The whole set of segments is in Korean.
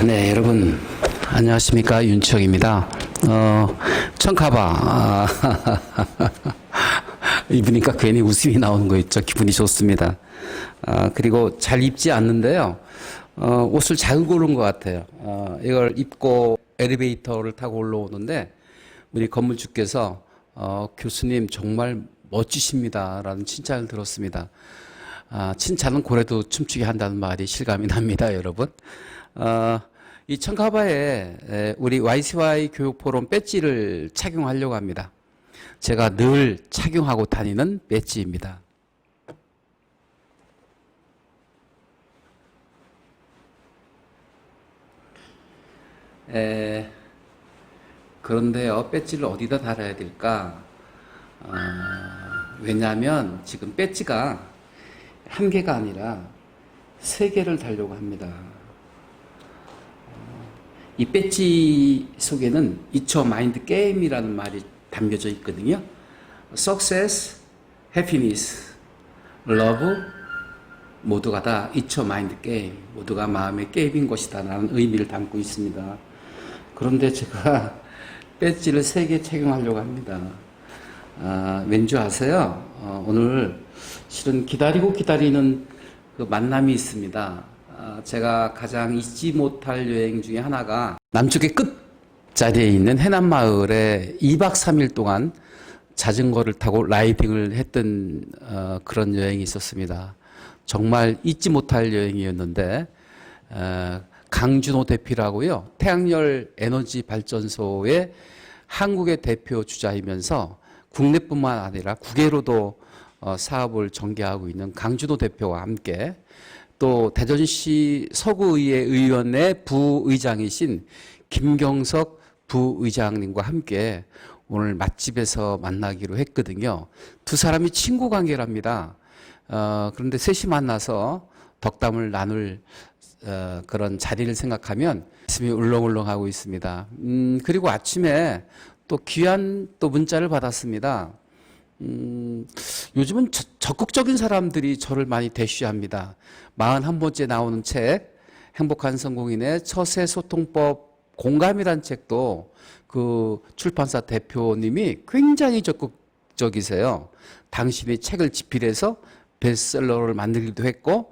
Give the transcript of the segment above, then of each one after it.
네, 여러분 안녕하십니까, 윤치혁입니다. 청카바 입으니까 괜히 웃음이 나오는 거 있죠. 기분이 좋습니다. 그리고 잘 입지 않는데요. 옷을 잘 고른 것 같아요. 이걸 입고 엘리베이터를 타고 올라오는데 우리 건물주께서 교수님 정말 멋지십니다 라는 칭찬을 들었습니다. 칭찬은 고래도 춤추게 한다는 말이 실감이 납니다, 여러분. 이 청카바에 우리 YCY 교육포럼 배지를 착용하려고 합니다. 제가 늘 착용하고 다니는 배지입니다. 그런데요, 배지를 어디다 달아야 될까? 왜냐하면 지금 배지가 한 개가 아니라 세 개를 달려고 합니다. 이 배지 속에는 It's your mind game이라는 말이 담겨져 있거든요. Success, happiness, love 모두가 다 It's your mind game, 모두가 마음의 게임인 것이다 라는 의미를 담고 있습니다. 그런데 제가 배지를 3개 착용하려고 합니다. 왠지 아세요? 오늘 실은 기다리는 그 만남이 있습니다. 제가 가장 잊지 못할 여행 중에 하나가 남쪽의 끝자리에 있는 해남마을에 2박 3일 동안 자전거를 타고 라이딩을 했던 그런 여행이 있었습니다. 정말 잊지 못할 여행이었는데 강준호 대표라고요. 태양열 에너지 발전소의 한국의 대표 주자이면서 국내뿐만 아니라 국외로도 사업을 전개하고 있는 강준호 대표와 함께 또 대전시 서구의회 의원의 부의장이신 김경석 부의장님과 함께 오늘 맛집에서 만나기로 했거든요. 두 사람이 친구 관계랍니다. 그런데 셋이 만나서 덕담을 나눌 그런 자리를 생각하면 가슴이 울렁울렁하고 있습니다. 그리고 아침에 또 귀한 또 문자를 받았습니다. 요즘은 적극적인 사람들이 저를 많이 대쉬합니다. 41번째 나오는 책, 행복한 성공인의 처세 소통법 공감이란 책도 그 출판사 대표님이 굉장히 적극적이세요. 당신이 책을 집필해서 베스트셀러를 만들기도 했고,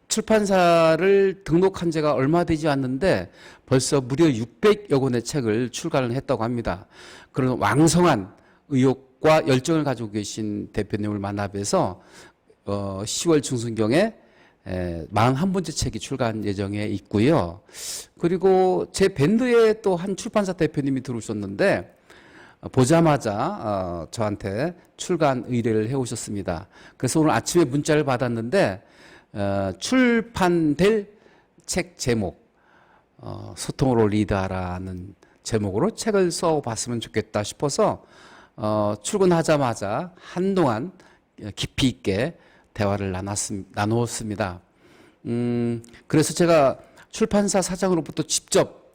출판사를 등록한 지가 얼마 되지 않는데 벌써 무려 600여 권의 책을 출간을 했다고 합니다. 그런 왕성한 의욕과 열정을 가지고 계신 대표님을 만나 뵈서 10월 중순경에 41번째 책이 출간 예정에 있고요. 그리고 제 밴드에 또 한 출판사 대표님이 들어오셨는데 보자마자 저한테 출간 의뢰를 해오셨습니다. 그래서 오늘 아침에 문자를 받았는데 출판될 책 제목 소통으로 리드하라는 제목으로 책을 써봤으면 좋겠다 싶어서 출근하자마자 한동안 깊이 있게 대화를 나누었습니다. 그래서 제가 출판사 사장으로부터 직접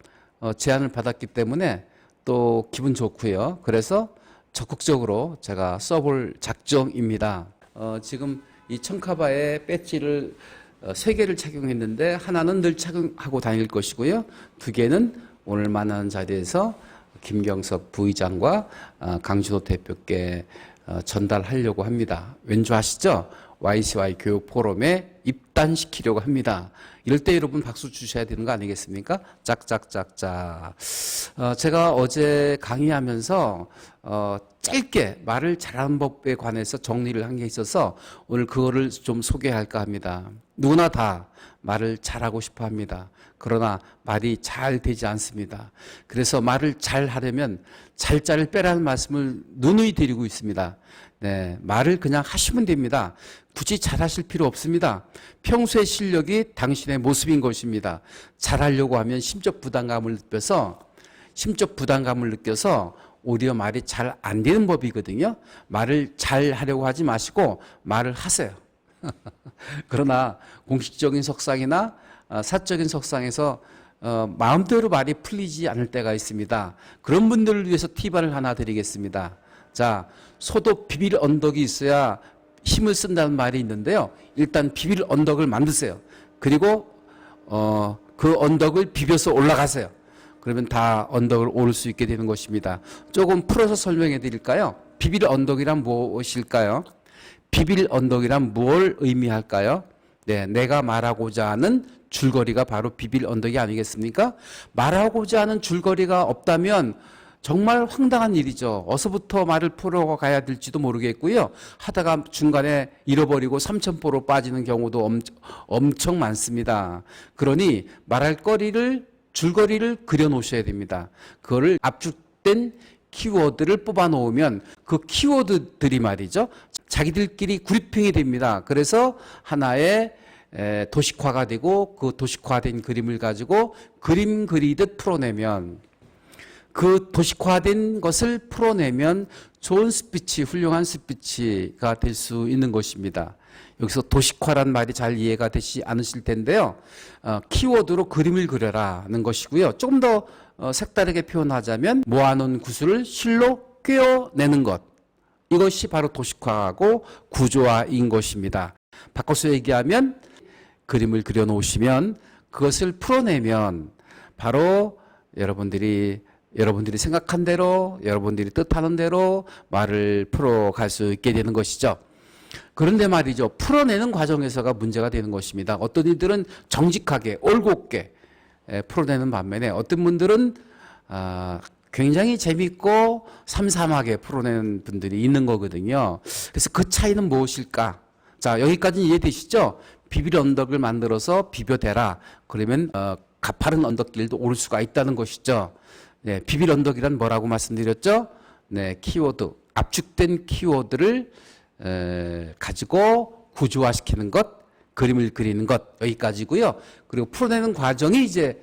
제안을 받았기 때문에 또 기분 좋고요. 그래서 적극적으로 제가 써볼 작정입니다. 지금 이 청카바의 배지를 3개를 착용했는데 하나는 늘 착용하고 다닐 것이고요. 2개는 오늘 만나는 자리에서 김경석 부의장과 강준호 대표께 전달하려고 합니다. 왠지 아시죠? YCY 교육 포럼에 입단시키려고 합니다. 이럴 때 여러분 박수 주셔야 되는 거 아니겠습니까? 짝짝짝짝. 제가 어제 강의하면서 짧게 말을 잘하는 법에 관해서 정리를 한 게 있어서 오늘 그거를 좀 소개할까 합니다. 누구나 다 말을 잘하고 싶어 합니다. 그러나 말이 잘 되지 않습니다. 그래서 말을 잘 하려면 잘자를 빼라는 말씀을 누누이 드리고 있습니다. 네, 말을 그냥 하시면 됩니다. 굳이 잘하실 필요 없습니다. 평소의 실력이 당신의 모습인 것입니다. 잘하려고 하면 심적 부담감을 느껴서 오히려 말이 잘 안 되는 법이거든요. 말을 잘 하려고 하지 마시고 말을 하세요. 그러나 공식적인 석상이나 사적인 석상에서 마음대로 말이 풀리지 않을 때가 있습니다. 그런 분들을 위해서 팁을 하나 드리겠습니다. 자, 소도 비빌 언덕이 있어야 힘을 쓴다는 말이 있는데요. 일단 비빌 언덕을 만드세요. 그리고 그 언덕을 비벼서 올라가세요. 그러면 다 언덕을 오를 수 있게 되는 것입니다. 조금 풀어서 설명해 드릴까요? 비빌 언덕이란 무엇일까요? 비빌 언덕이란 뭘 의미할까요? 네, 내가 말하고자 하는 줄거리가 바로 비빌 언덕이 아니겠습니까? 말하고자 하는 줄거리가 없다면 정말 황당한 일이죠. 어서부터 말을 풀어가야 될지도 모르겠고요. 하다가 중간에 잃어버리고 삼천포로 빠지는 경우도 엄청 많습니다. 그러니 말할 거리를, 줄거리를 그려 놓으셔야 됩니다. 그거를 압축된 키워드를 뽑아 놓으면 그 키워드들이 말이죠. 자기들끼리 그룹핑이 됩니다. 그래서 하나의 도식화가 되고 그 도식화된 그림을 가지고 그림 그리듯 풀어내면 그 도식화된 것을 풀어내면 좋은 스피치, 훌륭한 스피치가 될 수 있는 것입니다. 여기서 도식화란 말이 잘 이해가 되지 않으실 텐데요. 키워드로 그림을 그려라는 것이고요. 조금 더 색다르게 표현하자면 모아놓은 구슬을 실로 꿰어내는 것. 이것이 바로 도식화하고 구조화인 것입니다. 바꿔서 얘기하면 그림을 그려놓으시면 그것을 풀어내면 바로 여러분들이 생각한 대로, 여러분들이 뜻하는 대로 말을 풀어갈 수 있게 되는 것이죠. 그런데 말이죠. 풀어내는 과정에서가 문제가 되는 것입니다. 어떤 이들은 정직하게, 올곧게 풀어내는 반면에 어떤 분들은 굉장히 재밌고 삼삼하게 풀어내는 분들이 있는 거거든요. 그래서 그 차이는 무엇일까? 자, 여기까지는 이해되시죠? 비빌 언덕을 만들어서 비벼대라. 그러면 가파른 언덕길도 오를 수가 있다는 것이죠. 네, 비빌 언덕이란 뭐라고 말씀드렸죠? 네, 키워드, 압축된 키워드를 가지고 구조화시키는 것, 그림을 그리는 것, 여기까지고요. 그리고 풀어내는 과정이 이제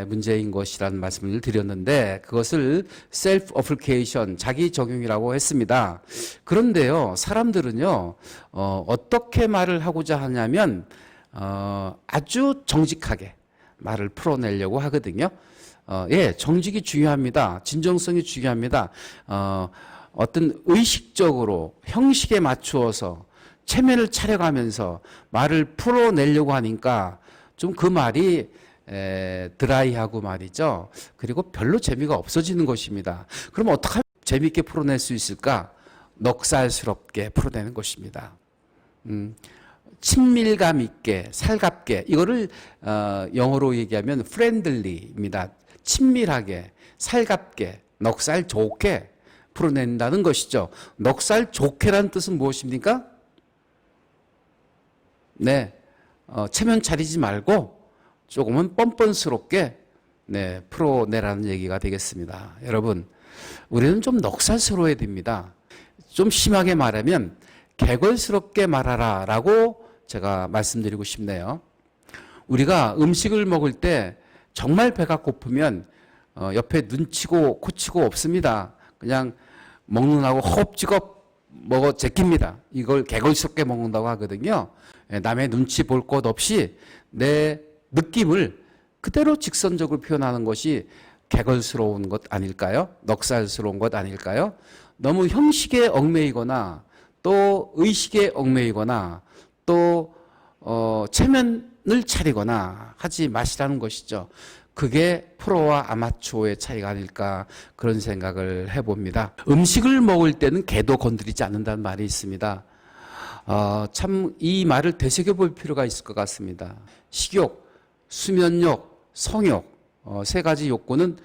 문제인 것이라는 말씀을 드렸는데 그것을 셀프 어플리케이션, 자기 적용이라고 했습니다. 그런데요, 사람들은요, 어떻게 말을 하고자 하냐면 아주 정직하게 말을 풀어내려고 하거든요. 예, 정직이 중요합니다. 진정성이 중요합니다. 어떤 의식적으로 형식에 맞추어서 체면을 차려가면서 말을 풀어내려고 하니까 좀 그 말이 드라이하고 말이죠. 그리고 별로 재미가 없어지는 것입니다. 그럼 어떻게 하면 재미있게 풀어낼 수 있을까? 넉살스럽게 풀어내는 것입니다. 친밀감 있게, 살갑게, 이거를 영어로 얘기하면 friendly입니다. 친밀하게, 살갑게, 넉살 좋게 풀어낸다는 것이죠. 넉살 좋게란 뜻은 무엇입니까? 네, 체면 차리지 말고 조금은 뻔뻔스럽게 풀어내라는 얘기가 되겠습니다. 여러분, 우리는 좀 넉살스러워야 됩니다. 좀 심하게 말하면 개걸스럽게 말하라 라고 제가 말씀드리고 싶네요. 우리가 음식을 먹을 때 정말 배가 고프면 옆에 눈치고 코치고 없습니다. 그냥 먹는다고 허겁지겁 먹어 제낍니다. 이걸 개걸스럽게 먹는다고 하거든요. 남의 눈치 볼 것 없이 내 느낌을 그대로 직선적으로 표현하는 것이 개걸스러운 것 아닐까요? 넉살스러운 것 아닐까요? 너무 형식에 얽매이거나 또 의식에 얽매이거나 또 체면을 차리거나 하지 마시라는 것이죠. 그게 프로와 아마추어의 차이가 아닐까 그런 생각을 해봅니다. 음식을 먹을 때는 개도 건드리지 않는다는 말이 있습니다. 참 이 말을 되새겨볼 필요가 있을 것 같습니다. 식욕, 수면욕, 성욕 세 가지 욕구는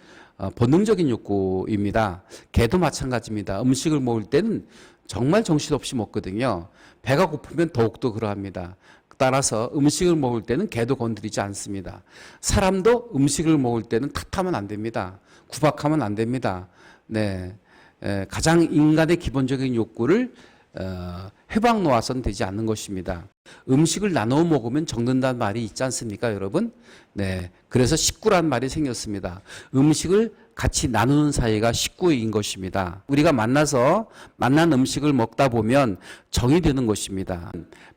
본능적인 욕구입니다. 개도 마찬가지입니다. 음식을 먹을 때는 정말 정신없이 먹거든요. 배가 고프면 더욱더 그러합니다. 따라서 음식을 먹을 때는 개도 건드리지 않습니다. 사람도 음식을 먹을 때는 탓하면 안 됩니다. 구박하면 안 됩니다. 네, 가장 인간의 기본적인 욕구를 해방 놓아서는 되지 않는 것입니다. 음식을 나눠 먹으면 적는다는 말이 있지 않습니까, 여러분? 네, 그래서 식구란 말이 생겼습니다. 음식을 같이 나누는 사이가 식구인 것입니다. 우리가 만난 음식을 먹다 보면 정이 드는 것입니다.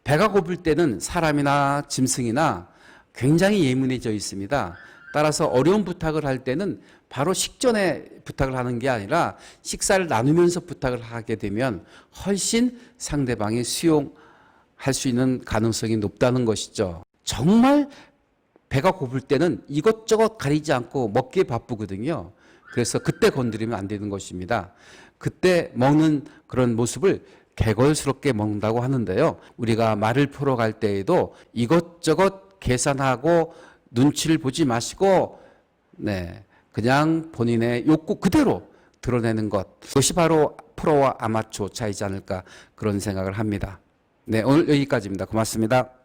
배가 고플 때는 사람이나 짐승이나 굉장히 예민해져 있습니다. 따라서 어려운 부탁을 할 때는 바로 식전에 부탁을 하는 게 아니라 식사를 나누면서 부탁을 하게 되면 훨씬 상대방이 수용할 수 있는 가능성이 높다는 것이죠. 정말 배가 고플 때는 이것저것 가리지 않고 먹기에 바쁘거든요. 그래서 그때 건드리면 안 되는 것입니다. 그때 먹는 그런 모습을 개걸스럽게 먹는다고 하는데요. 우리가 말을 풀어 갈 때에도 이것저것 계산하고 눈치를 보지 마시고, 네, 그냥 본인의 욕구 그대로 드러내는 것. 그것이 바로 프로와 아마추어 차이지 않을까 그런 생각을 합니다. 네, 오늘 여기까지입니다. 고맙습니다.